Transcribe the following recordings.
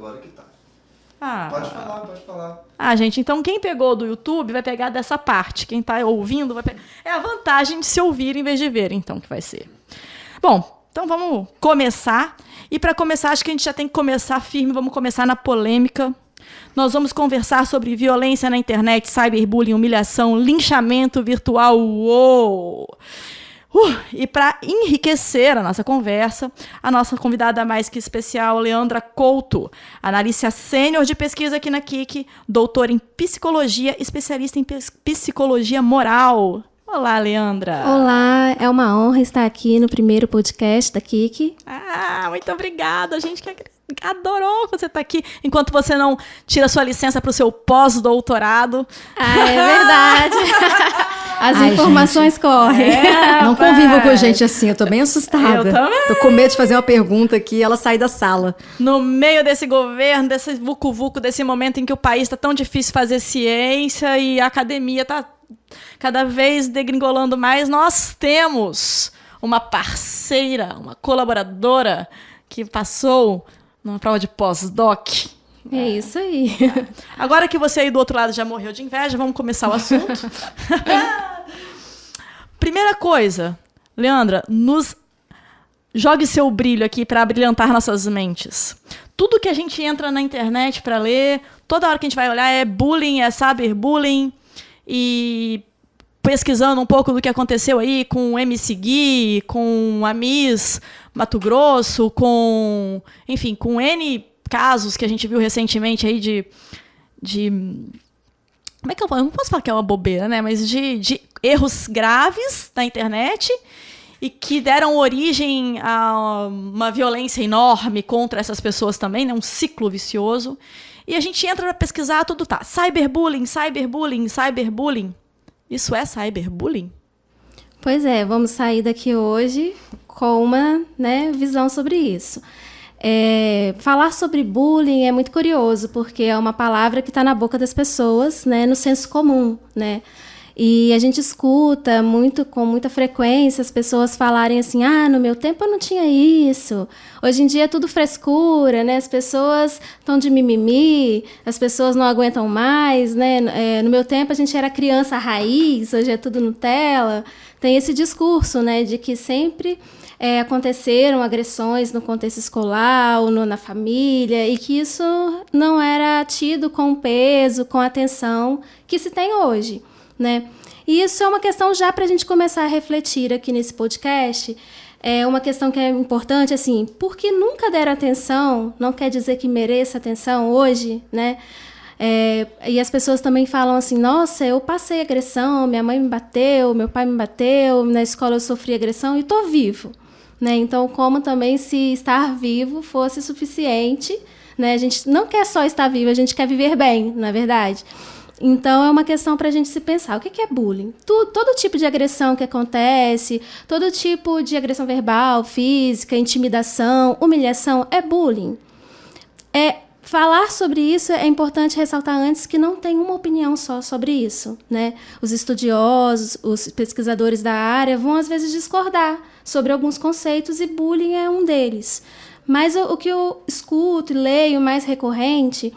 agora que tá. Ah. Pode falar. Ah, gente, então quem pegou do YouTube vai pegar dessa parte. Quem tá ouvindo vai pegar. É a vantagem de se ouvir em vez de ver, então, que vai ser. Bom, então vamos começar. E para começar, acho que a gente já tem que começar firme, vamos começar na polêmica. Nós vamos conversar sobre violência na internet, cyberbullying, humilhação, linchamento virtual. Uou! E para enriquecer a nossa conversa, a nossa convidada mais que especial, Leandra Couto, analista sênior de pesquisa aqui na KIC, doutora em psicologia, especialista em psicologia moral. Olá, Leandra. Olá, é uma honra estar aqui no primeiro podcast da KIC. Ah, muito obrigada, a gente que adorou você estar aqui, enquanto você não tira sua licença para o seu pós-doutorado. Ah, é verdade. As informações correm. Não convivam com gente assim, eu tô bem assustada. Eu também. Tô com medo de fazer uma pergunta aqui e ela sair da sala. No meio desse governo, desse vucu-vucu, desse momento em que o país está tão difícil fazer ciência e a academia está cada vez degringolando mais, nós temos uma parceira, uma colaboradora que passou numa prova de pós-doc. É isso aí. Agora que você aí do outro lado já morreu de inveja, vamos começar o assunto. Primeira coisa, Leandra, nos jogue seu brilho aqui para brilhantar nossas mentes. Tudo que a gente entra na internet para ler, toda hora que a gente vai olhar é bullying, é cyberbullying, e pesquisando um pouco do que aconteceu aí com o MC Gui, com a Miss Mato Grosso, com N casos que a gente viu recentemente aí de como é que eu não posso falar que é uma bobeira, né? Mas de erros graves na internet e que deram origem a uma violência enorme contra essas pessoas também, né? Um ciclo vicioso. E a gente entra para pesquisar, tudo tá. Cyberbullying. Isso é cyberbullying? Pois é, vamos sair daqui hoje com uma, visão sobre isso. Falar sobre bullying é muito curioso, porque é uma palavra que está na boca das pessoas, no senso comum, E a gente escuta com muita frequência as pessoas falarem assim, no meu tempo eu não tinha isso. Hoje em dia é tudo frescura, As pessoas estão de mimimi, as pessoas não aguentam mais, No meu tempo a gente era criança raiz, hoje é tudo Nutella. Tem esse discurso, de que sempre aconteceram agressões no contexto escolar ou na família e que isso não era tido com peso, com atenção que se tem hoje. E isso é uma questão já para a gente começar a refletir aqui nesse podcast. É uma questão que é importante, assim, porque nunca deram atenção, não quer dizer que mereça atenção hoje, E as pessoas também falam assim, nossa, eu passei agressão, minha mãe me bateu, meu pai me bateu, na escola eu sofri agressão e estou vivo. Então, como também se estar vivo fosse suficiente, A gente não quer só estar vivo, a gente quer viver bem, não é verdade? Então, é uma questão para a gente se pensar. O que é bullying? Todo tipo de agressão que acontece, todo tipo de agressão verbal, física, intimidação, humilhação, é bullying. Falar sobre isso é importante ressaltar antes que não tem uma opinião só sobre isso. Os estudiosos, os pesquisadores da área vão, às vezes, discordar sobre alguns conceitos e bullying é um deles. Mas o que eu escuto e leio mais recorrente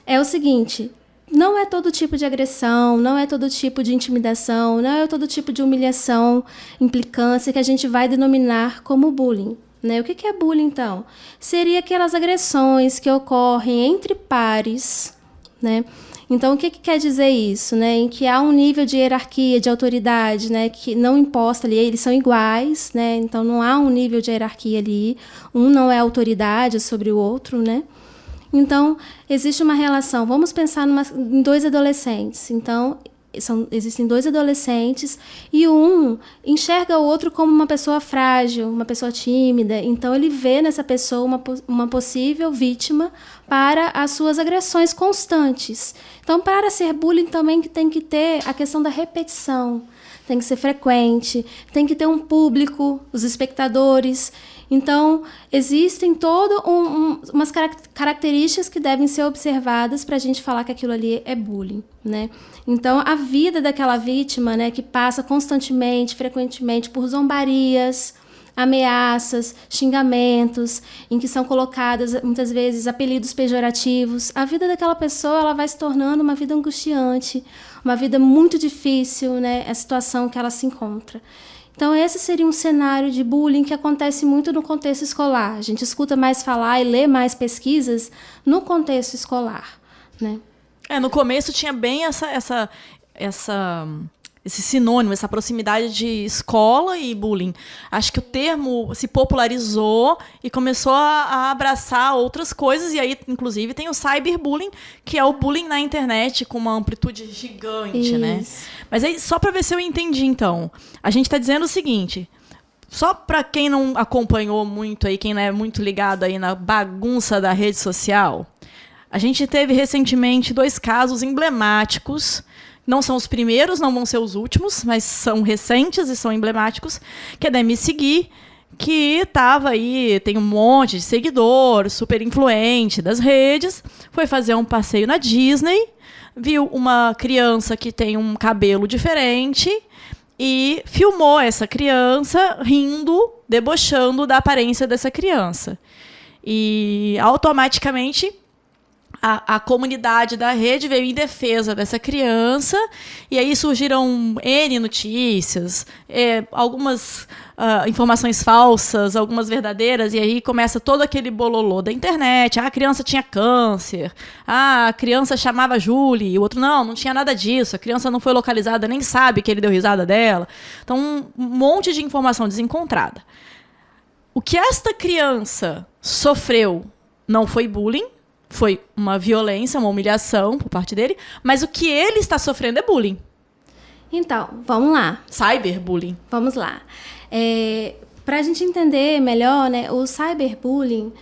é o seguinte: não é todo tipo de agressão, não é todo tipo de intimidação, não é todo tipo de humilhação, implicância que a gente vai denominar como bullying. O que é bullying, então? Seria aquelas agressões que ocorrem entre pares, Então, o que quer dizer isso? Em que há um nível de hierarquia, de autoridade, que não imposta ali, eles são iguais, Então, não há um nível de hierarquia ali, um não é autoridade sobre o outro, Então, existe uma relação. Vamos pensar em dois adolescentes. Então, existem dois adolescentes e um enxerga o outro como uma pessoa frágil, uma pessoa tímida. Então, ele vê nessa pessoa uma possível vítima para as suas agressões constantes. Então, para ser bullying, também tem que ter a questão da repetição. Tem que ser frequente, tem que ter um público, os espectadores. Então, existem umas características que devem ser observadas para a gente falar que aquilo ali é bullying, Então, a vida daquela vítima, que passa constantemente, frequentemente por zombarias, ameaças, xingamentos, em que são colocadas, muitas vezes, apelidos pejorativos. A vida daquela pessoa ela vai se tornando uma vida angustiante, uma vida muito difícil, né? A situação que ela se encontra. Então, esse seria um cenário de bullying que acontece muito no contexto escolar. A gente escuta mais falar e lê mais pesquisas no contexto escolar, né? No começo tinha bem esse sinônimo, essa proximidade de escola e bullying. Acho que o termo se popularizou e começou a abraçar outras coisas, e aí, inclusive, tem o cyberbullying, que é o bullying na internet com uma amplitude gigante, né? Mas aí, só para ver se eu entendi, então, a gente está dizendo o seguinte, só para quem não acompanhou muito aí, quem não é muito ligado aí na bagunça da rede social, a gente teve recentemente 2 casos emblemáticos. Não são os primeiros, não vão ser os últimos, mas são recentes e são emblemáticos, que é da MC Gui, que estava aí, tem um monte de seguidor, super influente das redes, foi fazer um passeio na Disney, viu uma criança que tem um cabelo diferente e filmou essa criança rindo, debochando da aparência dessa criança. E automaticamente a comunidade da rede veio em defesa dessa criança, e aí surgiram N notícias, algumas informações falsas, algumas verdadeiras, e aí começa todo aquele bololô da internet. A criança tinha câncer, a criança chamava Julie, o outro não tinha nada disso, a criança não foi localizada, nem sabe que ele deu risada dela. Então, um monte de informação desencontrada. O que esta criança sofreu não foi bullying, foi uma violência, uma humilhação por parte dele, mas o que ele está sofrendo é bullying. Então, vamos lá. Cyberbullying. Vamos lá. Para a gente entender melhor, né, o cyberbullying,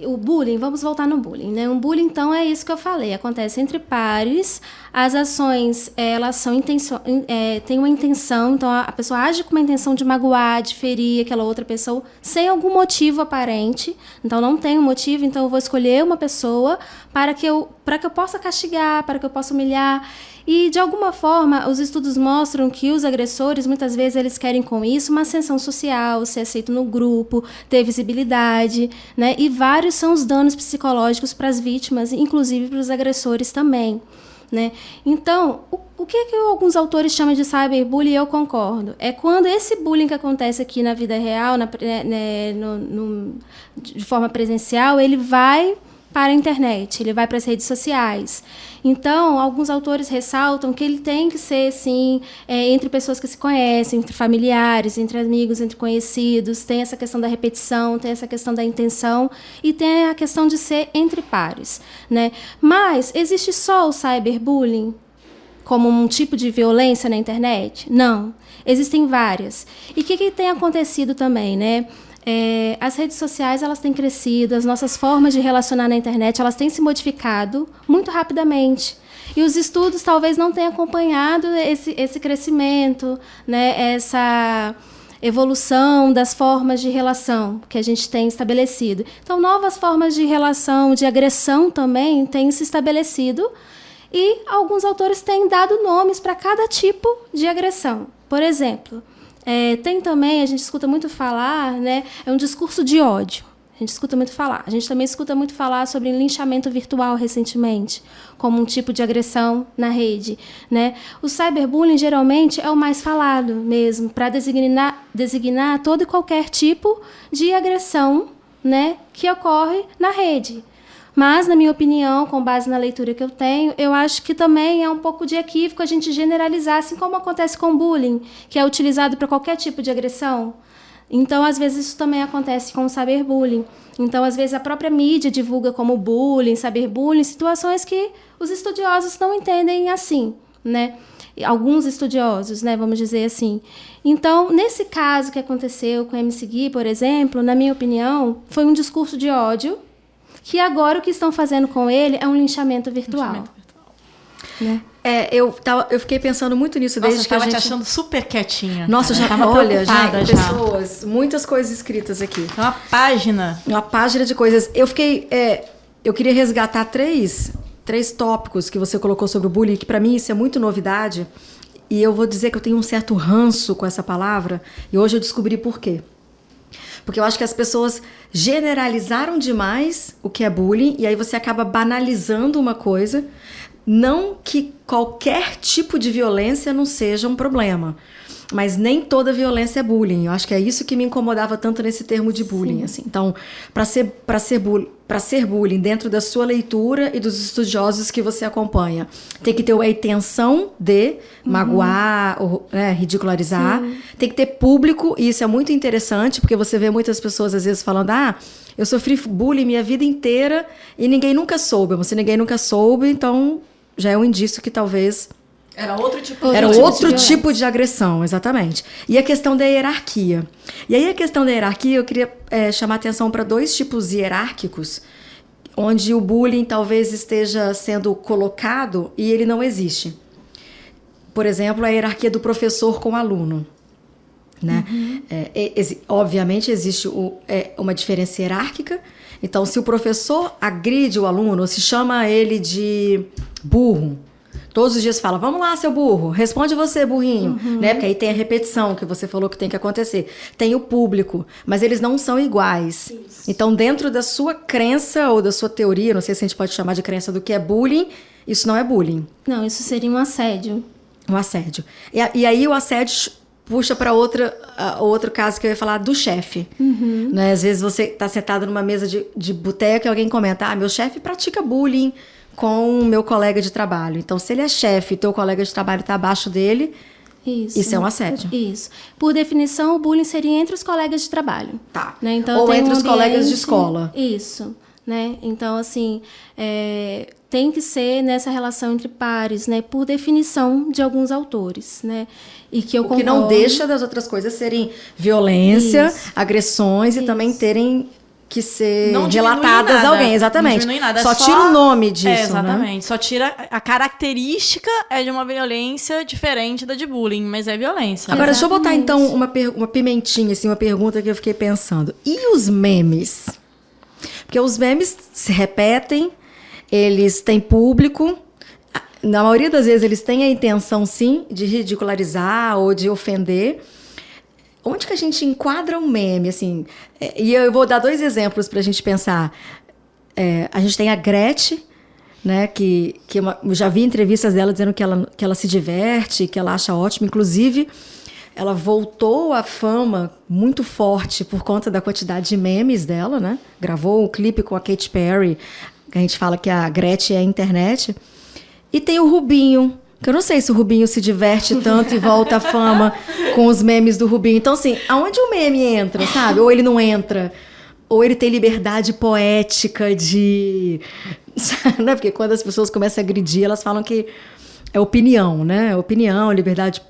o bullying, vamos voltar no bullying, né? Um bullying, então, é isso que eu falei, acontece entre pares, as ações, elas são têm uma intenção, então a pessoa age com uma intenção de magoar, de ferir aquela outra pessoa, sem algum motivo aparente, então não tem um motivo, então eu vou escolher uma pessoa para que eu possa castigar, para que eu possa humilhar. E, de alguma forma, os estudos mostram que os agressores, muitas vezes, eles querem com isso uma ascensão social, ser aceito no grupo, ter visibilidade, né? E vários são os danos psicológicos para as vítimas, inclusive para os agressores também, né? Então, o que alguns autores chamam de cyberbullying, eu concordo. É quando esse bullying que acontece aqui na vida real, de forma presencial, ele vai para a internet, ele vai para as redes sociais. Então, alguns autores ressaltam que ele tem que ser, sim, entre pessoas que se conhecem, entre familiares, entre amigos, entre conhecidos, tem essa questão da repetição, tem essa questão da intenção e tem a questão de ser entre pares, né? Mas existe só o cyberbullying como um tipo de violência na internet? Não. Existem várias. E o que tem acontecido também, né? As redes sociais, elas têm crescido, as nossas formas de relacionar na internet, elas têm se modificado muito rapidamente. E os estudos talvez não tenham acompanhado esse crescimento, né, essa evolução das formas de relação que a gente tem estabelecido. Então, novas formas de relação, de agressão também têm se estabelecido, e alguns autores têm dado nomes para cada tipo de agressão. Por exemplo, tem também, a gente escuta muito falar, né, é um discurso de ódio. A gente escuta muito falar. A gente também escuta muito falar sobre linchamento virtual recentemente, como um tipo de agressão na rede, né? O cyberbullying, geralmente, é o mais falado mesmo, para designar todo e qualquer tipo de agressão, né, que ocorre na rede. Mas, na minha opinião, com base na leitura que eu tenho, eu acho que também é um pouco de equívoco a gente generalizar, assim como acontece com o bullying, que é utilizado para qualquer tipo de agressão. Então, às vezes, isso também acontece com o cyberbullying. Então, às vezes, a própria mídia divulga como bullying, cyberbullying, situações que os estudiosos não entendem assim, né? Alguns estudiosos, né, vamos dizer assim. Então, nesse caso que aconteceu com o MC Gui, por exemplo, na minha opinião, foi um discurso de ódio, que agora o que estão fazendo com ele é um linchamento virtual. Né? Eu fiquei pensando muito nisso desde que a gente... Nossa, eu tava te achando super quietinha. Nossa, cara. já tava olha, preocupada gente, já. pessoas, muitas coisas escritas aqui. É uma página. Uma página de coisas. Eu queria resgatar três tópicos que você colocou sobre o bullying, que para mim isso é muito novidade, e eu vou dizer que eu tenho um certo ranço com essa palavra, e hoje eu descobri por quê. Porque eu acho que as pessoas generalizaram demais o que é bullying e aí você acaba banalizando uma coisa. Não que qualquer tipo de violência não seja um problema, mas nem toda violência é bullying. Eu acho que é isso que me incomodava tanto nesse termo de bullying. Assim. Então, para ser bullying dentro da sua leitura e dos estudiosos que você acompanha, tem que ter a intenção de magoar, ou, né, ridicularizar. Sim. Tem que ter público, e isso é muito interessante, porque você vê muitas pessoas às vezes falando, eu sofri bullying minha vida inteira e ninguém nunca soube. Se ninguém nunca soube, então já é um indício que talvez... Era outro tipo de agressão, exatamente. E a questão da hierarquia. E aí a questão da hierarquia, eu queria chamar atenção para 2 tipos hierárquicos, onde o bullying talvez esteja sendo colocado e ele não existe. Por exemplo, a hierarquia do professor com o aluno. Né? Obviamente existe uma diferença hierárquica. Então, se o professor agride o aluno, ou se chama ele de burro, todos os dias fala, vamos lá, seu burro, responde você, burrinho. Né? Porque aí tem a repetição que você falou que tem que acontecer. Tem o público, mas eles não são iguais. Isso. Então, dentro da sua crença ou da sua teoria, não sei se a gente pode chamar de crença do que é bullying, isso não é bullying. Não, isso seria um assédio. Um assédio. E aí o assédio puxa para outro caso que eu ia falar do chefe. Né? Às vezes você está sentado numa mesa de boteco e alguém comenta, meu chefe pratica bullying com o meu colega de trabalho. Então, se ele é chefe e teu colega de trabalho está abaixo dele, isso é um assédio. Isso. Por definição, o bullying seria entre os colegas de trabalho. Tá. Né? Então, ou entre os colegas de escola. Isso. Né? Então, assim, tem que ser nessa relação entre pares, né? Por definição de alguns autores, né? E que que não deixa das outras coisas serem violência, agressões e também terem que ser relatadas a alguém. Exatamente. Não diminui nada. Só tira o nome disso, exatamente. Né? Só tira a característica de uma violência diferente da de bullying, mas é violência. Agora, deixa eu botar então uma pimentinha, assim, uma pergunta que eu fiquei pensando. E os memes? Porque os memes se repetem, eles têm público, na maioria das vezes eles têm a intenção, sim, de ridicularizar ou de ofender. Onde que a gente enquadra um meme, assim? E eu vou dar 2 exemplos para a gente pensar. A gente tem a Gretchen, né, que eu já vi entrevistas dela dizendo que ela se diverte, que ela acha ótimo, inclusive... Ela voltou à fama muito forte por conta da quantidade de memes dela, né? Gravou um clipe com a Katy Perry, que a gente fala que a Gretchen é a internet. E tem o Rubinho, que eu não sei se o Rubinho se diverte tanto e volta à fama com os memes do Rubinho. Então, assim, aonde o meme entra, sabe? Ou ele não entra. Ou ele tem liberdade poética de... né? Porque quando as pessoas começam a agredir, elas falam que é opinião, né? Opinião, liberdade.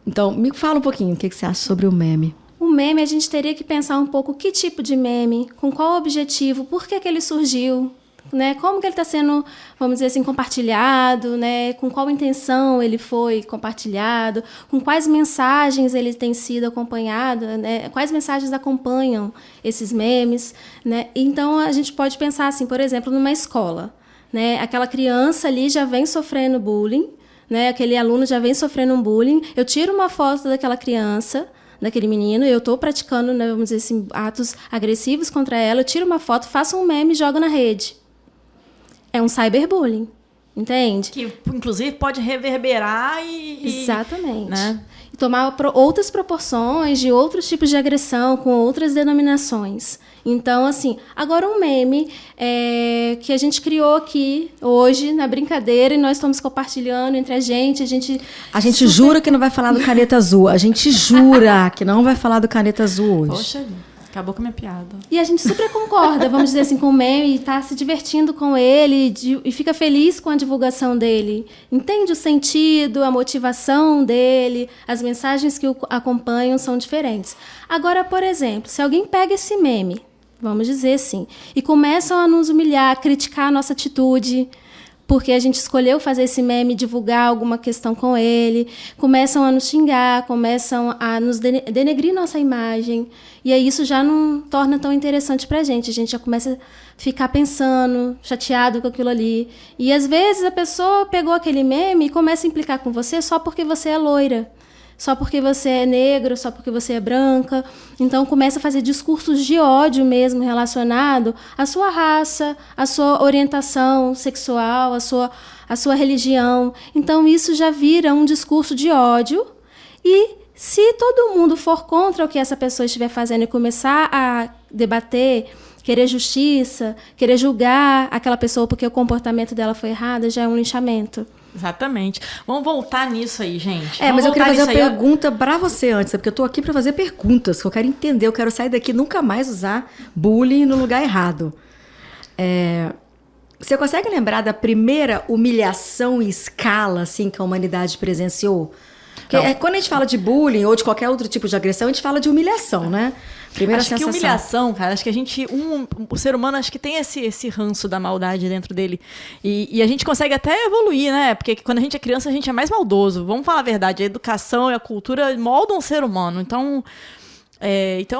Então, me fala um pouquinho o que você acha sobre o meme. O meme, a gente teria que pensar um pouco que tipo de meme, com qual objetivo, por que ele surgiu, né? Como que ele está sendo, vamos dizer assim, compartilhado, né? Com qual intenção ele foi compartilhado, com quais mensagens ele tem sido acompanhado, né? Quais mensagens acompanham esses memes, né? Então, a gente pode pensar assim, por exemplo, numa escola, né? Aquela criança ali já vem sofrendo bullying, né? Aquele aluno já vem sofrendo um bullying, eu tiro uma foto daquela criança, daquele menino, eu estou praticando, né, vamos dizer assim, atos agressivos contra ela, eu tiro uma foto, faço um meme e jogo na rede. É um cyberbullying, entende? Que, inclusive, pode reverberar Exatamente. Né? E tomar outras proporções de outros tipos de agressão, com outras denominações. Então, assim, agora um meme que a gente criou aqui hoje, na brincadeira, e nós estamos compartilhando entre a gente jura que não vai falar do Caneta Azul. A gente jura que não vai falar do Caneta Azul hoje. Poxa, acabou com a minha piada. E a gente super concorda, vamos dizer assim, com o meme, e tá se divertindo com ele e fica feliz com a divulgação dele. Entende o sentido, a motivação dele, as mensagens que o acompanham são diferentes. Agora, por exemplo, se alguém pega esse meme, vamos dizer assim, e começam a nos humilhar, a criticar a nossa atitude, porque a gente escolheu fazer esse meme, divulgar alguma questão com ele, começam a nos xingar, começam a nos denegrir nossa imagem, e aí isso já não torna tão interessante pra gente já começa a ficar pensando, chateado com aquilo ali, e às vezes a pessoa pegou aquele meme e começa a implicar com você só porque você é loira, só porque você é negro, só porque você é branca. Então começa a fazer discursos de ódio mesmo relacionado à sua raça, à sua orientação sexual, à sua religião. Então isso já vira um discurso de ódio. E se todo mundo for contra o que essa pessoa estiver fazendo e começar a debater, querer justiça, querer julgar aquela pessoa porque o comportamento dela foi errado, já é um linchamento. Exatamente. Vamos voltar nisso aí, gente. Mas eu queria fazer uma pergunta pra você antes, porque eu tô aqui pra fazer perguntas, que eu quero entender, eu quero sair daqui e nunca mais usar bullying no lugar errado. Você consegue lembrar da primeira humilhação em escala, assim, que a humanidade presenciou? Porque quando a gente fala de bullying ou de qualquer outro tipo de agressão, a gente fala de humilhação, né? Primeira sensação. Que humilhação, cara, acho que a gente, o ser humano, acho que tem esse ranço da maldade dentro dele. E a gente consegue até evoluir, né? Porque quando a gente é criança, a gente é mais maldoso. Vamos falar a verdade, a educação e a cultura moldam o ser humano. Então,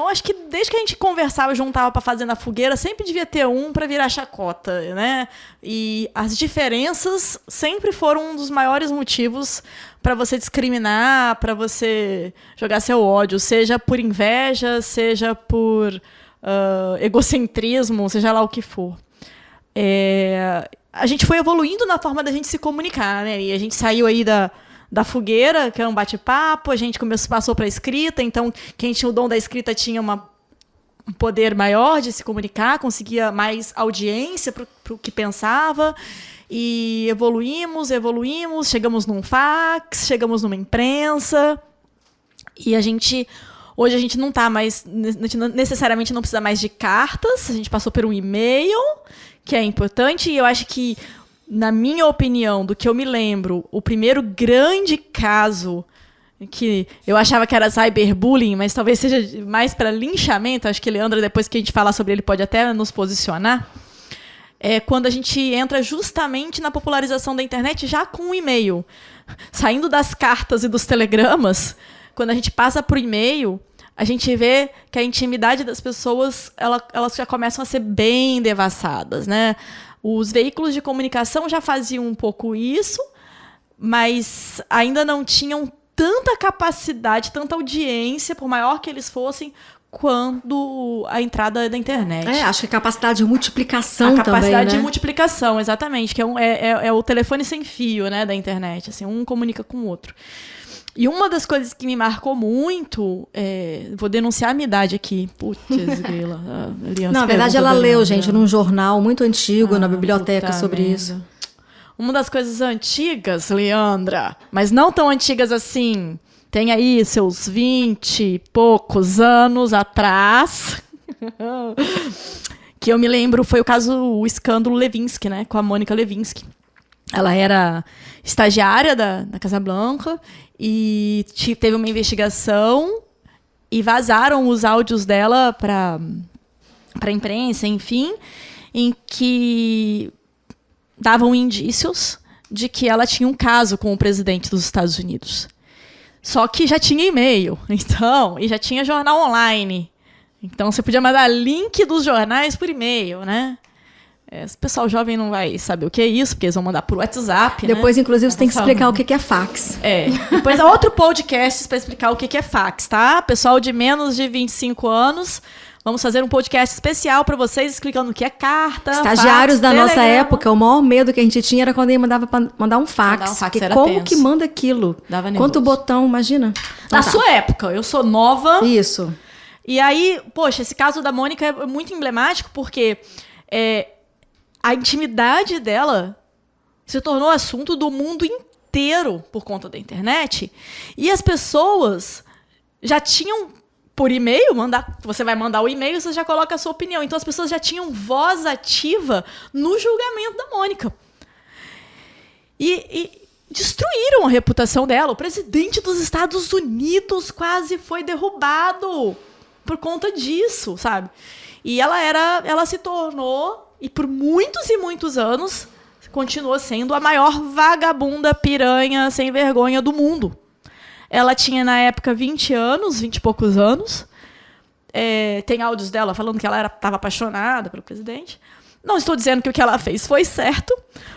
acho que desde que a gente conversava, juntava para fazer na fogueira, sempre devia ter um para virar chacota, né? E as diferenças sempre foram um dos maiores motivos para você discriminar, para você jogar seu ódio, seja por inveja, seja por egocentrismo, seja lá o que for. A gente foi evoluindo na forma da gente se comunicar, né? E a gente saiu aí da fogueira, que era um bate-papo, a gente passou para a escrita, então quem tinha o dom da escrita tinha um poder maior de se comunicar, conseguia mais audiência para o que pensava, e evoluímos, chegamos num fax, chegamos numa imprensa, e hoje a gente não está mais, necessariamente não precisa mais de cartas, a gente passou por um e-mail, que é importante, e eu acho que, na minha opinião, do que eu me lembro, o primeiro grande caso que eu achava que era cyberbullying, mas talvez seja mais para linchamento, acho que Leandra, depois que a gente falar sobre ele, pode até nos posicionar, é quando a gente entra justamente na popularização da internet já com o e-mail. Saindo das cartas e dos telegramas, quando a gente passa para o e-mail, a gente vê que a intimidade das pessoas elas já começam a ser bem devassadas, né? Os veículos de comunicação já faziam um pouco isso, mas ainda não tinham tanta capacidade, tanta audiência, por maior que eles fossem, quando a entrada da internet. Acho que a capacidade de multiplicação também, né? A capacidade de multiplicação, exatamente, que é o telefone sem fio, né, da internet, assim, um comunica com o outro. E uma das coisas que me marcou muito, vou denunciar a minha idade aqui. Putz, grila. Na verdade, ela leu, gente, num jornal muito antigo, na biblioteca, sobre isso. Uma das coisas antigas, Leandra, mas não tão antigas assim, tem aí seus 20 e poucos anos atrás, que eu me lembro, foi o escândalo Levinsky, né, com a Mônica Levinsky. Ela era estagiária da Casa Blanca e teve uma investigação e vazaram os áudios dela para a imprensa, enfim, em que davam indícios de que ela tinha um caso com o presidente dos Estados Unidos. Só que já tinha e-mail, então, e já tinha jornal online. Então, você podia mandar link dos jornais por e-mail, né? O pessoal jovem não vai saber o que é isso, porque eles vão mandar por WhatsApp, Depois, né? Inclusive, você tem que explicar o que é fax. Depois há outro podcast para explicar o que é fax, tá? Pessoal de menos de 25 anos, vamos fazer um podcast especial para vocês, explicando o que é carta, Estagiários fax, da telegrama. nossa época, o maior medo que a gente tinha era quando ele mandava pra mandar um fax. Porque como tenso. que manda aquilo? Dava nervoso. Quanto botão, imagina. Na sua época, eu sou nova. Isso. E aí, poxa, esse caso da Mônica é muito emblemático, porque a intimidade dela se tornou assunto do mundo inteiro por conta da internet. E as pessoas já tinham, por e-mail, você vai mandar o e-mail e você já coloca a sua opinião. Então as pessoas já tinham voz ativa no julgamento da Mônica. E destruíram a reputação dela. O presidente dos Estados Unidos quase foi derrubado por conta disso, sabe? E ela se tornou, e por muitos e muitos anos, continuou sendo a maior vagabunda piranha sem vergonha do mundo. Ela tinha, na época, 20 e poucos anos. Tem áudios dela falando que ela estava apaixonada pelo presidente. Não estou dizendo que o que ela fez foi certo.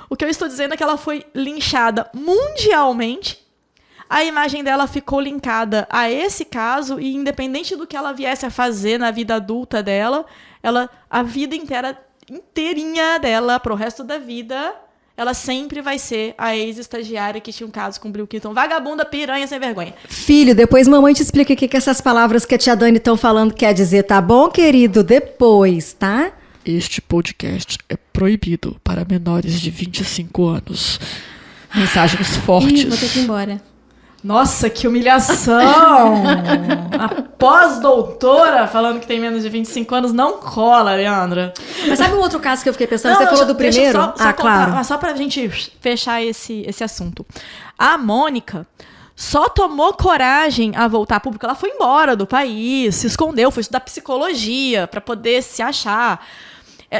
O que eu estou dizendo é que ela foi linchada mundialmente. a imagem dela ficou linkada a esse caso e independente do que ela viesse a fazer na vida adulta dela, a vida inteirinha dela, pro resto da vida, ela sempre vai ser a ex-estagiária que tinha um caso com o Bill Clinton. Vagabunda, piranha, sem vergonha. Filho, depois mamãe te explica o que essas palavras que a tia Dani estão falando quer dizer, tá bom, querido? Depois, tá? Este podcast é proibido para menores de 25 anos. Mensagens fortes. Ih, vou ter que ir embora. Nossa, que humilhação! A pós-doutora falando que tem menos de 25 anos não cola, Leandra. Mas sabe um outro caso que eu fiquei pensando? Você falou do primeiro? Claro. Mas só pra gente fechar esse assunto. A Mônica só tomou coragem a voltar a público. Ela foi embora do país, se escondeu, foi estudar psicologia pra poder se achar.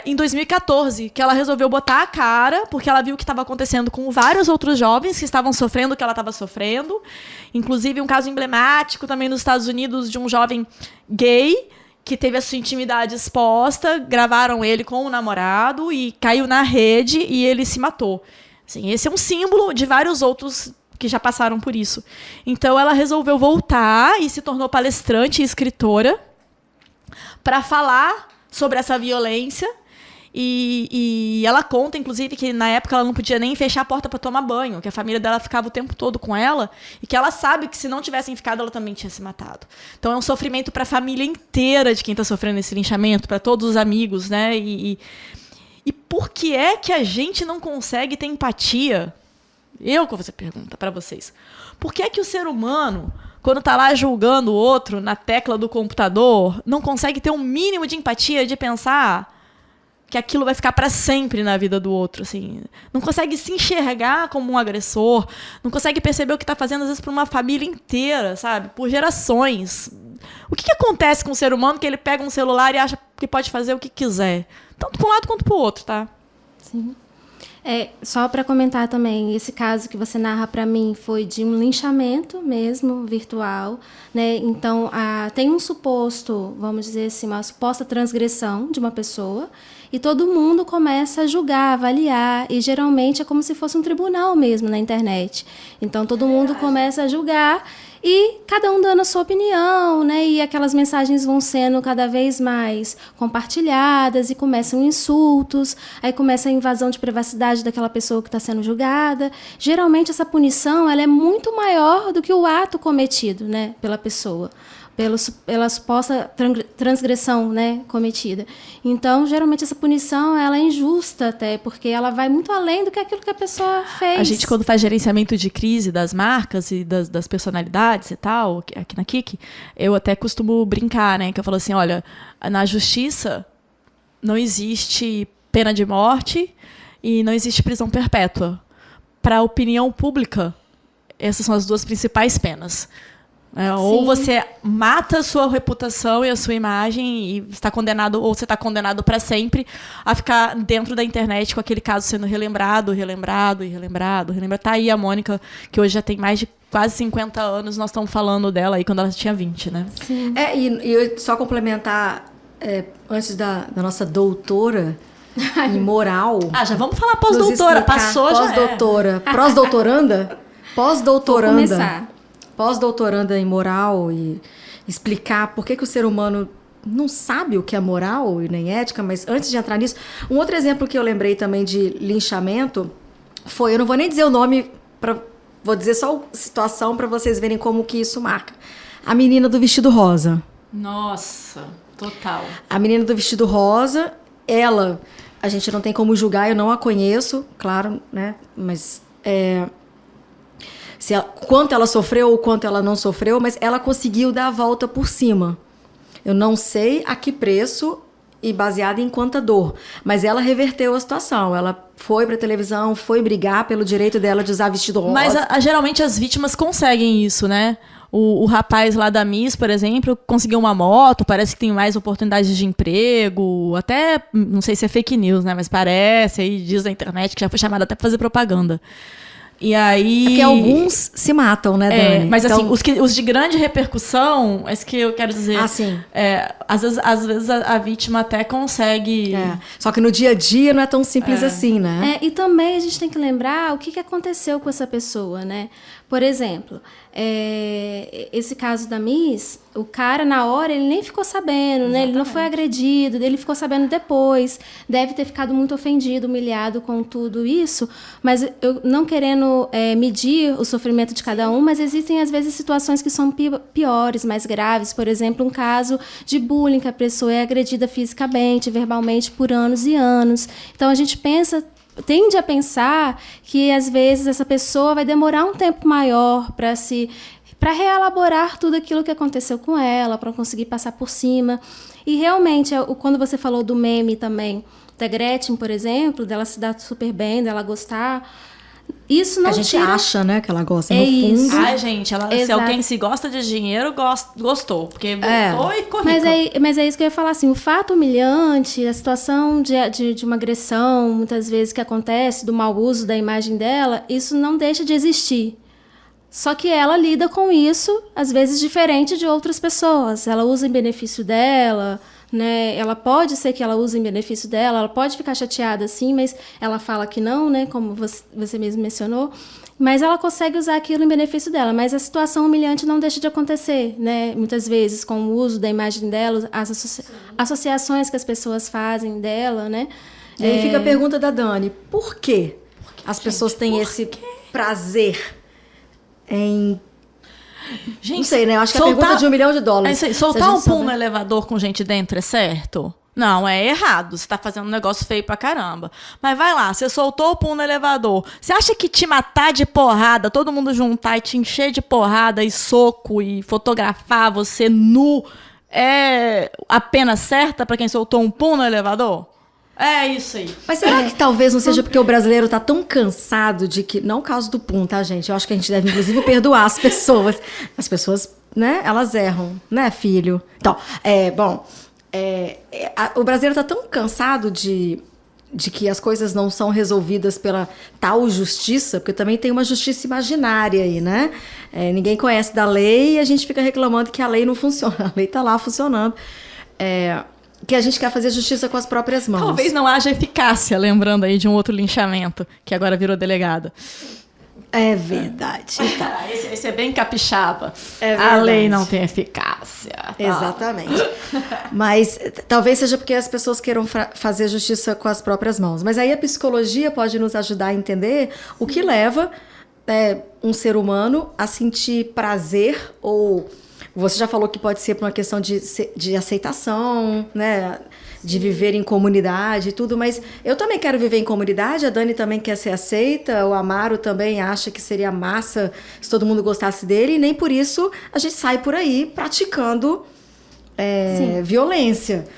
Em 2014, que ela resolveu botar a cara, porque ela viu o que estava acontecendo com vários outros jovens que estavam sofrendo o que ela estava sofrendo. Inclusive, um caso emblemático também nos Estados Unidos de um jovem gay que teve a sua intimidade exposta, gravaram ele com o namorado e caiu na rede e ele se matou. Assim, esse é um símbolo de vários outros que já passaram por isso. Então, ela resolveu voltar e se tornou palestrante e escritora para falar sobre essa violência e ela conta, inclusive, que na época ela não podia nem fechar a porta para tomar banho, que a família dela ficava o tempo todo com ela e que ela sabe que se não tivessem ficado, ela também tinha se matado. Então é um sofrimento para a família inteira de quem está sofrendo esse linchamento, para todos os amigos, né? E por que é que a gente não consegue ter empatia? Eu que vou fazer pergunta para vocês. Por que é que o ser humano, quando está lá julgando o outro na tecla do computador, não consegue ter um mínimo de empatia, de pensar que aquilo vai ficar para sempre na vida do outro, assim? Não consegue se enxergar como um agressor, não consegue perceber o que está fazendo, às vezes, para uma família inteira, sabe? Por gerações. O que acontece com o ser humano que ele pega um celular e acha que pode fazer o que quiser? Tanto para um lado quanto para o outro, tá? Sim. Só para comentar também, esse caso que você narra para mim foi de um linchamento mesmo, virtual, né? Então, tem um suposto, vamos dizer assim, uma suposta transgressão de uma pessoa e todo mundo começa a julgar, avaliar, e geralmente é como se fosse um tribunal mesmo na internet. Então, todo mundo começa a julgar e cada um dando a sua opinião, né? E aquelas mensagens vão sendo cada vez mais compartilhadas e começam insultos, aí começa a invasão de privacidade daquela pessoa que está sendo julgada. Geralmente essa punição ela é muito maior do que o ato cometido, né, pela pessoa, pela suposta transgressão, né, cometida. Então, geralmente essa punição ela é injusta até, porque ela vai muito além do que aquilo que a pessoa fez. A gente, quando faz gerenciamento de crise das marcas e das personalidades e tal, aqui na Kik, eu até costumo brincar, né, que eu falo assim, olha, na justiça não existe pena de morte e não existe prisão perpétua. Para a opinião pública, essas são as duas principais penas. Ou você mata a sua reputação e a sua imagem e está condenado, ou você está condenado para sempre a ficar dentro da internet com aquele caso sendo relembrado. Tá aí a Mônica, que hoje já tem mais de quase 50 anos, nós estamos falando dela aí quando ela tinha 20, né? Sim. E eu só complementar, antes da nossa doutora em moral... já vamos falar pós-doutora, passou já pós-doutora, pós-doutoranda? Pós-doutoranda. Vou começar. Pós-doutoranda em moral e explicar por que o ser humano não sabe o que é moral e nem ética, mas antes de entrar nisso, um outro exemplo que eu lembrei também de linchamento foi, eu não vou nem dizer o nome, vou dizer só a situação para vocês verem como que isso marca. A menina do vestido rosa. Nossa, total. A menina do vestido rosa, ela, a gente não tem como julgar, eu não a conheço, claro, né, mas... quanto ela sofreu ou quanto ela não sofreu, mas ela conseguiu dar a volta por cima. Eu não sei a que preço e baseada em quanta dor, mas ela reverteu a situação. Ela foi pra televisão, foi brigar pelo direito dela de usar vestido rosa. Mas geralmente as vítimas conseguem isso, né? O rapaz lá da Miss, por exemplo, conseguiu uma moto, parece que tem mais oportunidades de emprego, até, não sei se é fake news, né? Mas parece, aí diz na internet que já foi chamada até pra fazer propaganda. E aí... Porque alguns se matam, né, Dani? Mas Então- assim, os de grande repercussão, é isso que eu quero dizer. Ah, sim. Às vezes a vítima até consegue... Só que no dia a dia não é tão simples assim, né? E também a gente tem que lembrar o que aconteceu com essa pessoa, né? Por exemplo, esse caso da Miss, o cara, na hora, ele nem ficou sabendo, né? Ele não foi agredido, ele ficou sabendo depois. Deve ter ficado muito ofendido, humilhado com tudo isso. Mas eu não querendo medir o sofrimento de cada um, mas existem, às vezes, situações que são piores, mais graves. Por exemplo, um caso de bullying, que a pessoa é agredida fisicamente, verbalmente, por anos e anos. Então, a gente tende a pensar que, às vezes, essa pessoa vai demorar um tempo maior para reelaborar tudo aquilo que aconteceu com ela, para conseguir passar por cima. E, realmente, quando você falou do meme também, da Gretchen, por exemplo, dela se dar super bem, dela gostar, isso não A gente tira... acha, né, que ela gosta. No isso. fundo, Ai, gente, se Exato. alguém se gosta de dinheiro, gostou. Porque voltou e ficou Mas rico. mas é isso que eu ia falar, assim, o fato humilhante, a situação de uma agressão, muitas vezes, que acontece, do mau uso da imagem dela, isso não deixa de existir. Só que ela lida com isso, às vezes, diferente de outras pessoas. Ela usa em benefício dela, né? Ela pode ser que ela use em benefício dela, ela pode ficar chateada, sim, mas ela fala que não, né? Como você mesmo mencionou. Mas ela consegue usar aquilo em benefício dela. Mas a situação humilhante não deixa de acontecer, né? Muitas vezes, com o uso da imagem dela, as associações que as pessoas fazem dela, né? E aí fica a pergunta da Dani. Por quê as pessoas têm esse prazer em... Gente, Não sei, né? Eu acho que é a pergunta de $1 milhão. É isso aí, Se soltar a um gente pum souber. no elevador com gente dentro é certo? Não, é errado. Você tá fazendo um negócio feio pra caramba. Mas vai lá, você soltou o pum no elevador. Você acha que te matar de porrada, todo mundo juntar e te encher de porrada e soco e fotografar você nu é a pena certa pra quem soltou um pum no elevador? É isso aí. Mas será que talvez não seja porque o brasileiro tá tão cansado de que... Não o caso do pum, tá, gente? Eu acho que a gente deve, inclusive, perdoar as pessoas. As pessoas, né? Elas erram, né, filho? Então, o brasileiro tá tão cansado de que as coisas não são resolvidas pela tal justiça, porque também tem uma justiça imaginária aí, né? Ninguém conhece da lei e a gente fica reclamando que a lei não funciona. A lei tá lá funcionando. Que a gente quer fazer justiça com as próprias mãos. Talvez não haja eficácia, lembrando aí de um outro linchamento, que agora virou delegado. É verdade. Esse é bem capixaba. É A verdade. lei não tem eficácia. Tá? Exatamente. Mas talvez seja porque as pessoas queiram fazer justiça com as próprias mãos. Mas aí a psicologia pode nos ajudar a entender o que leva um ser humano a sentir prazer ou... Você já falou que pode ser por uma questão de aceitação, né? De viver em comunidade e tudo, mas eu também quero viver em comunidade, a Dani também quer ser aceita, o Amaro também acha que seria massa se todo mundo gostasse dele, e nem por isso a gente sai por aí praticando violência,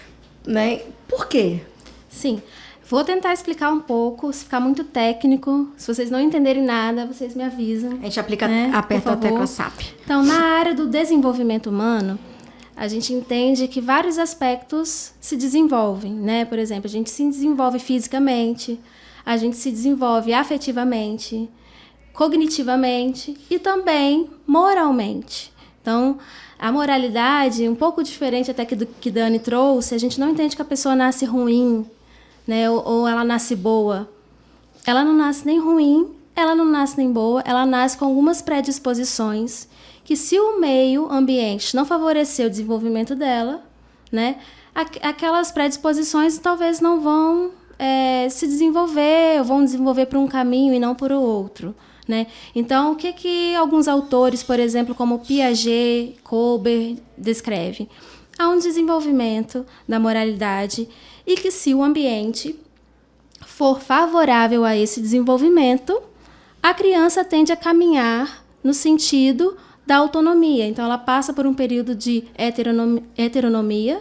né? Por quê? Sim. Vou tentar explicar um pouco, se ficar muito técnico. Se vocês não entenderem nada, vocês me avisam. A gente aplica, né? aperta a Por favor. tecla SAP. Então, na área do desenvolvimento humano, a gente entende que vários aspectos se desenvolvem, né? Por exemplo, a gente se desenvolve fisicamente, a gente se desenvolve afetivamente, cognitivamente e também moralmente. Então, a moralidade, um pouco diferente até do que Dani trouxe, a gente não entende que a pessoa nasce ruim, né? Ou ela nasce boa. Ela não nasce nem ruim, ela não nasce nem boa, ela nasce com algumas predisposições que, se o meio ambiente não favorecer o desenvolvimento dela, né, aquelas predisposições talvez não vão se desenvolver, ou vão desenvolver por um caminho e não por outro. Né? Então, o que alguns autores, por exemplo, como Piaget, Kohlberg, descrevem? Há um desenvolvimento da moralidade e que, se o ambiente for favorável a esse desenvolvimento, a criança tende a caminhar no sentido da autonomia. Então, ela passa por um período de heteronomia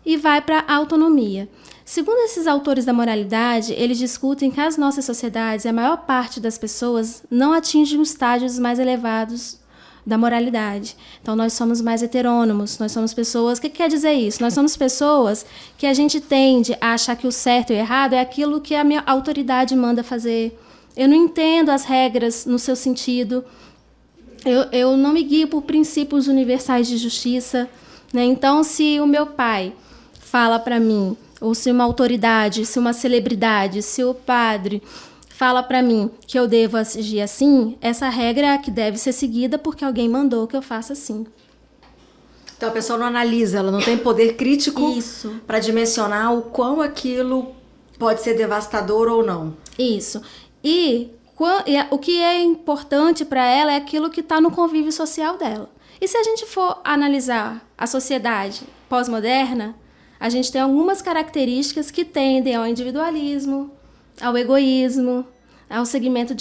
e vai para a autonomia. Segundo esses autores da moralidade, eles discutem que as nossas sociedades, a maior parte das pessoas, não atingem os estágios mais elevados da moralidade. Então, nós somos mais heterônomos, nós somos pessoas... O que quer dizer isso? Nós somos pessoas que a gente tende a achar que o certo e o errado é aquilo que a minha autoridade manda fazer, Eu não entendo as regras no seu sentido. Eu não me guio por princípios universais de justiça, né? Então, se o meu pai fala para mim, ou se uma autoridade, se uma celebridade, se o padre fala para mim que eu devo agir assim, essa regra é a que deve ser seguida porque alguém mandou que eu faça assim. Então a pessoa não analisa, ela não tem poder crítico Isso. para dimensionar o quão aquilo pode ser devastador ou não. Isso. E o que é importante para ela é aquilo que está no convívio social dela. E se a gente for analisar a sociedade pós-moderna, a gente tem algumas características que tendem ao individualismo, ao egoísmo, ao segmento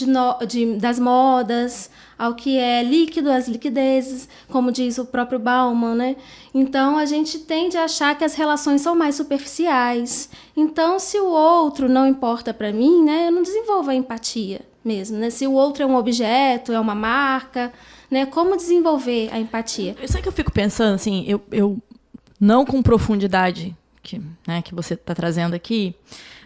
das modas, ao que é líquido, às liquidezes, como diz o próprio Bauman, né? Então, a gente tende a achar que as relações são mais superficiais. Então, se o outro não importa para mim, né, eu não desenvolvo a empatia mesmo, né? Se o outro é um objeto, é uma marca, né? Como desenvolver a empatia? Eu sei que eu fico pensando, assim, eu não com profundidade que você está trazendo aqui,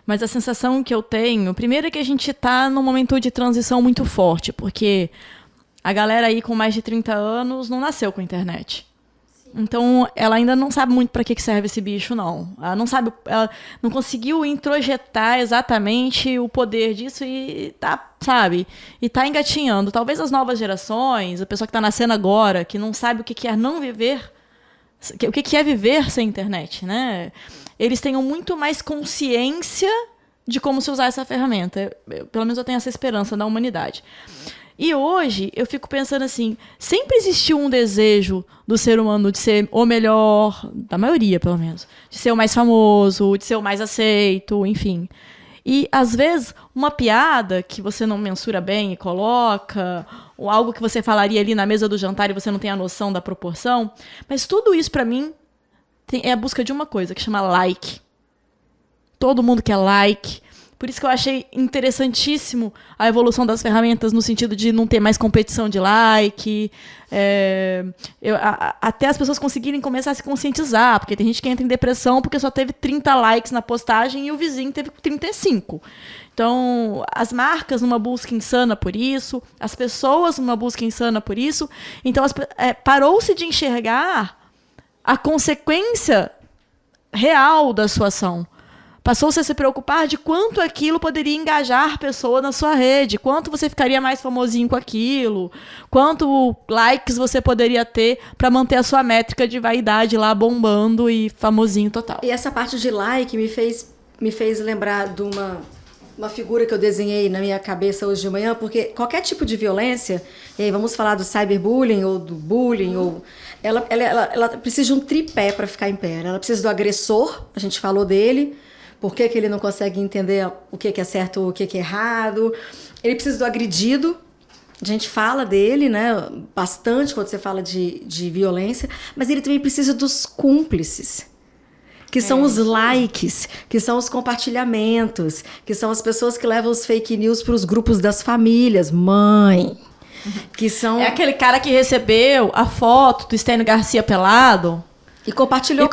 mas a sensação que eu tenho, primeiro é que a gente está num momento de transição muito forte, porque a galera aí com mais de 30 anos não nasceu com a internet. Então, ela ainda não sabe muito para que serve esse bicho, não. Ela não sabe, ela não conseguiu introjetar exatamente o poder disso e tá, sabe? E tá engatinhando. Talvez as novas gerações, a pessoa que está nascendo agora, que não sabe o que é não viver, o que é viver sem internet, né? Eles tenham muito mais consciência de como se usar essa ferramenta. Pelo menos eu tenho essa esperança da humanidade. E hoje eu fico pensando assim, sempre existiu um desejo do ser humano de ser o melhor, da maioria pelo menos, de ser o mais famoso, de ser o mais aceito, enfim. E às vezes uma piada que você não mensura bem e coloca, ou algo que você falaria ali na mesa do jantar e você não tem a noção da proporção, mas tudo isso pra mim é a busca de uma coisa que chama like. Todo mundo quer like. Por isso que eu achei interessantíssimo a evolução das ferramentas no sentido de não ter mais competição de like. Até as pessoas conseguirem começar a se conscientizar, porque tem gente que entra em depressão porque só teve 30 likes na postagem e o vizinho teve 35. Então, as marcas numa busca insana por isso, as pessoas numa busca insana por isso. Então, parou-se de enxergar a consequência real da sua ação. Passou-se a se preocupar de quanto aquilo poderia engajar pessoa na sua rede, quanto você ficaria mais famosinho com aquilo, quanto likes você poderia ter para manter a sua métrica de vaidade lá bombando e famosinho total. E essa parte de like me fez lembrar de uma figura que eu desenhei na minha cabeça hoje de manhã, porque qualquer tipo de violência, e aí vamos falar do cyberbullying ou do bullying, ou ela precisa de um tripé para ficar em pé. Ela precisa do agressor, a gente falou dele, por que ele não consegue entender o que é certo ou o que é errado. Ele precisa do agredido, a gente fala dele, né, bastante quando você fala de violência, mas ele também precisa dos cúmplices, que são os likes, que são os compartilhamentos, que são as pessoas que levam os fake news para os grupos das famílias, mãe, que são... É aquele cara que recebeu a foto do Estênio Garcia pelado e compartilhou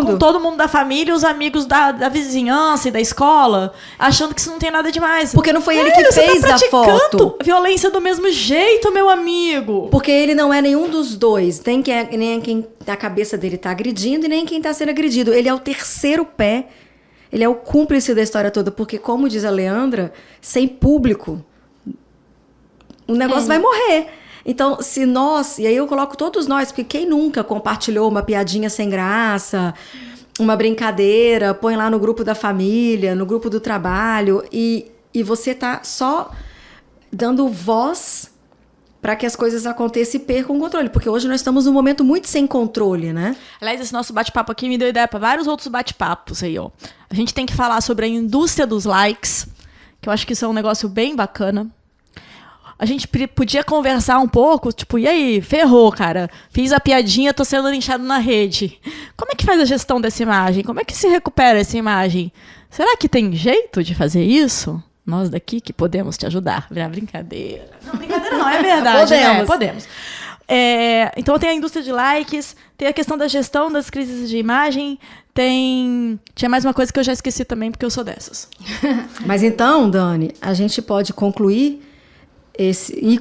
com todo mundo da família e os amigos da vizinhança e da escola, achando que isso não tem nada demais. Porque não foi ele que fez a foto. Violência do mesmo jeito, meu amigo. Porque ele não é nenhum dos dois. Nem quem a cabeça dele tá agredindo e nem quem tá sendo agredido. Ele é o terceiro pé. Ele é o cúmplice da história toda. Porque, como diz a Leandra, sem público, o negócio vai morrer. Então, se nós... E aí eu coloco todos nós, porque quem nunca compartilhou uma piadinha sem graça, uma brincadeira, põe lá no grupo da família, no grupo do trabalho, e você tá só dando voz para que as coisas aconteçam e percam o controle. Porque hoje nós estamos num momento muito sem controle, né? Aliás, esse nosso bate-papo aqui me deu ideia para vários outros bate-papos aí, ó. A gente tem que falar sobre a indústria dos likes, que eu acho que isso é um negócio bem bacana. A gente podia conversar um pouco, tipo, e aí, ferrou, cara. Fiz a piadinha, tô sendo linchado na rede. Como é que faz a gestão dessa imagem? Como é que se recupera essa imagem? Será que tem jeito de fazer isso? Nós daqui que podemos te ajudar. Brincadeira. Não, brincadeira não, é verdade. Podemos. Né? Podemos. Então tem a indústria de likes, tem a questão da gestão das crises de imagem, tinha mais uma coisa que eu já esqueci também, porque eu sou dessas. Mas então, Dani, a gente pode concluir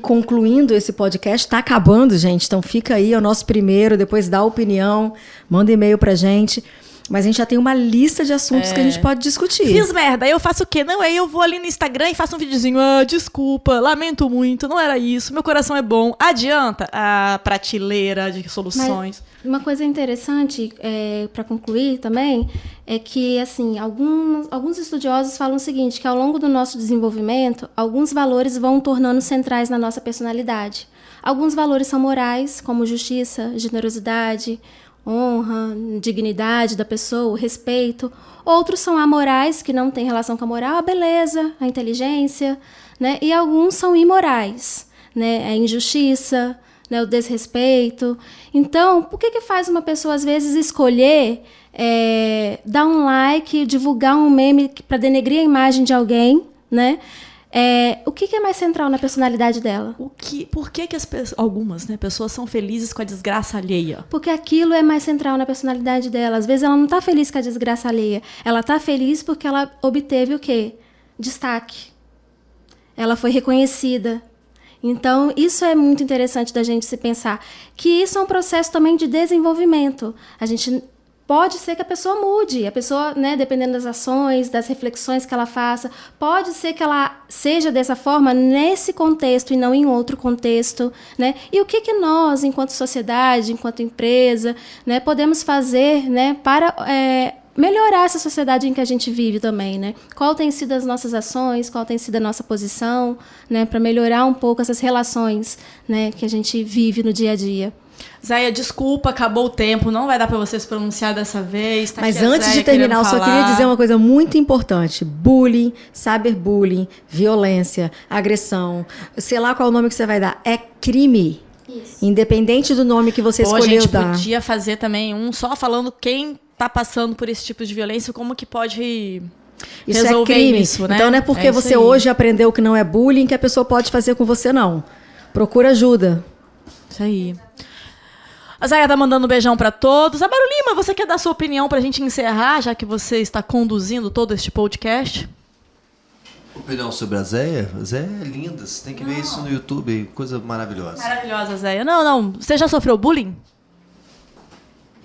concluindo esse podcast. Está acabando, gente, então fica aí, é o nosso primeiro, depois dá opinião, manda e-mail pra gente. Mas a gente já tem uma lista de assuntos que a gente pode discutir. Fiz merda, aí eu faço o quê? Não, aí eu vou ali no Instagram e faço um videozinho. Desculpa, lamento muito, não era isso, meu coração é bom. Adianta a prateleira de soluções. Mas uma coisa interessante, para concluir também, é que assim, alguns estudiosos falam o seguinte, que ao longo do nosso desenvolvimento, alguns valores vão tornando centrais na nossa personalidade. Alguns valores são morais, como justiça, generosidade, honra, dignidade da pessoa, respeito. Outros são amorais, que não têm relação com a moral, a beleza, a inteligência, né? E alguns são imorais, né? A injustiça, né? O desrespeito. Então, por que faz uma pessoa, às vezes, escolher dar um like, divulgar um meme para denegrir a imagem de alguém, né? O que é mais central na personalidade dela? Por que algumas pessoas são felizes com a desgraça alheia? Porque aquilo é mais central na personalidade dela. Às vezes ela não está feliz com a desgraça alheia. Ela está feliz porque ela obteve o quê? Destaque. Ela foi reconhecida. Então, isso é muito interessante da gente se pensar. Que isso é um processo também de desenvolvimento. A gente... Pode ser que a pessoa mude, a pessoa, né, dependendo das ações, das reflexões que ela faça, pode ser que ela seja dessa forma nesse contexto e não em outro contexto, né? E o que nós, enquanto sociedade, enquanto empresa, né, podemos fazer, né, para melhorar essa sociedade em que a gente vive também, né? Qual tem sido as nossas ações, qual tem sido a nossa posição, né, para melhorar um pouco essas relações, né, que a gente vive no dia a dia. Zéia, desculpa, acabou o tempo, não vai dar para você se pronunciar dessa vez. Tá. Mas antes de terminar, eu só queria dizer uma coisa muito importante. Bullying, cyberbullying, violência, agressão, sei lá qual é o nome que você vai dar, é crime. Isso. Independente do nome que você escolheu dar. A gente podia fazer também só falando quem está passando por esse tipo de violência, como que pode resolver isso, né? Então não é porque você hoje aprendeu que não é bullying que a pessoa pode fazer com você, não. Procura ajuda. Isso aí. A Zéia tá mandando um beijão pra todos. Amaro Lima, você quer dar sua opinião pra gente encerrar, já que você está conduzindo todo este podcast? Opinião sobre a Zéia? A Zéia é linda, você tem que ver isso no YouTube, coisa maravilhosa. Maravilhosa, Zéia. Não, você já sofreu bullying?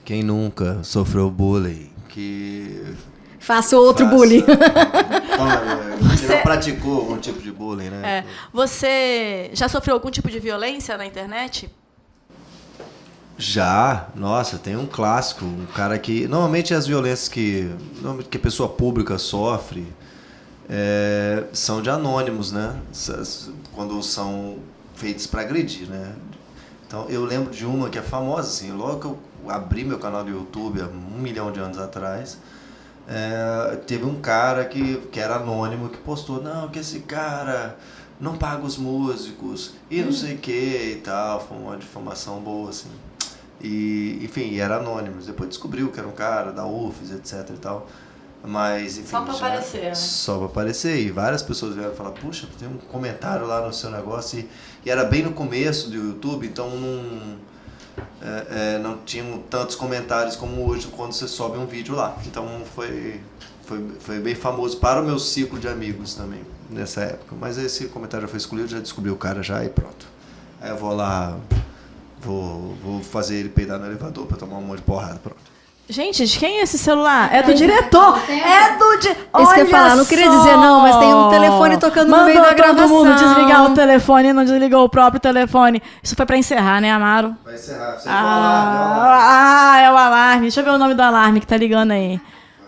Quem nunca sofreu bullying? Faça outro bullying. Você não praticou algum tipo de bullying, né? Você já sofreu algum tipo de violência na internet? Já, nossa, tem um clássico, um cara que... Normalmente as violências que a pessoa pública sofre são de anônimos, né? Quando são feitos para agredir, né? Então, eu lembro de uma que é famosa, assim, logo que eu abri meu canal do YouTube há 1 milhão de anos atrás, teve um cara que era anônimo que postou, não, que esse cara não paga os músicos e não sei o que e tal, foi uma difamação boa, assim. E, enfim, era anônimo. Depois descobriu que era um cara da UFES, etc e tal. Mas, enfim... Só pra aparecer, né? Só pra aparecer. E várias pessoas vieram falar, puxa, tem um comentário lá no seu negócio. E era bem no começo do YouTube, então não tinham tantos comentários como hoje quando você sobe um vídeo lá. Então foi bem famoso para o meu ciclo de amigos também, nessa época. Mas esse comentário já foi excluído, já descobri o cara já e pronto. Aí eu vou lá... Vou fazer ele peidar no elevador pra tomar um monte de porrada, pronto. Gente, de quem é esse celular? É do diretor! É do diretor! Isso que eu ia falar, não queria dizer não, mas tem um telefone tocando no meio da gravação. Mandou todo mundo desligar o telefone, não desligou o próprio telefone. Isso foi pra encerrar, né, Amaro? Vai encerrar, você alarme. É o alarme. Deixa eu ver o nome do alarme que tá ligando aí.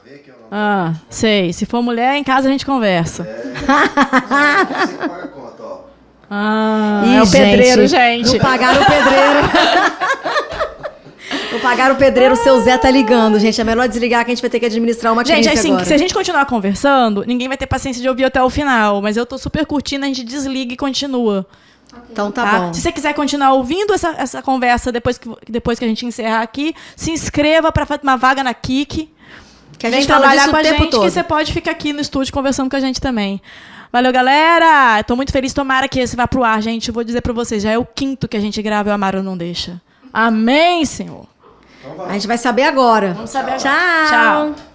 Vai ver aqui o nome. Sei. Se for mulher, em casa a gente conversa. Você que paga a conta, ó. É o pedreiro, gente. Não pagaram o pedreiro. Não pagaram o pedreiro, o seu Zé tá ligando, gente. É melhor desligar que a gente vai ter que administrar uma crise agora. Gente, assim, se a gente continuar conversando, ninguém vai ter paciência de ouvir até o final. Mas eu tô super curtindo, a gente desliga e continua. Então tá bom. Se você quiser continuar ouvindo essa conversa depois que a gente encerrar aqui, se inscreva para uma vaga na Kik. Que a gente trabalhar fala disso com a o tempo gente, todo. que você pode ficar aqui no estúdio conversando com a gente também. Valeu, galera. Tô muito feliz. Tomara que esse vá pro ar, gente. Eu vou dizer pra vocês, já é o 5º que a gente grava e o Amaro não deixa. Amém, Senhor. A gente vai saber agora. Vamos saber agora. Tchau. Tchau.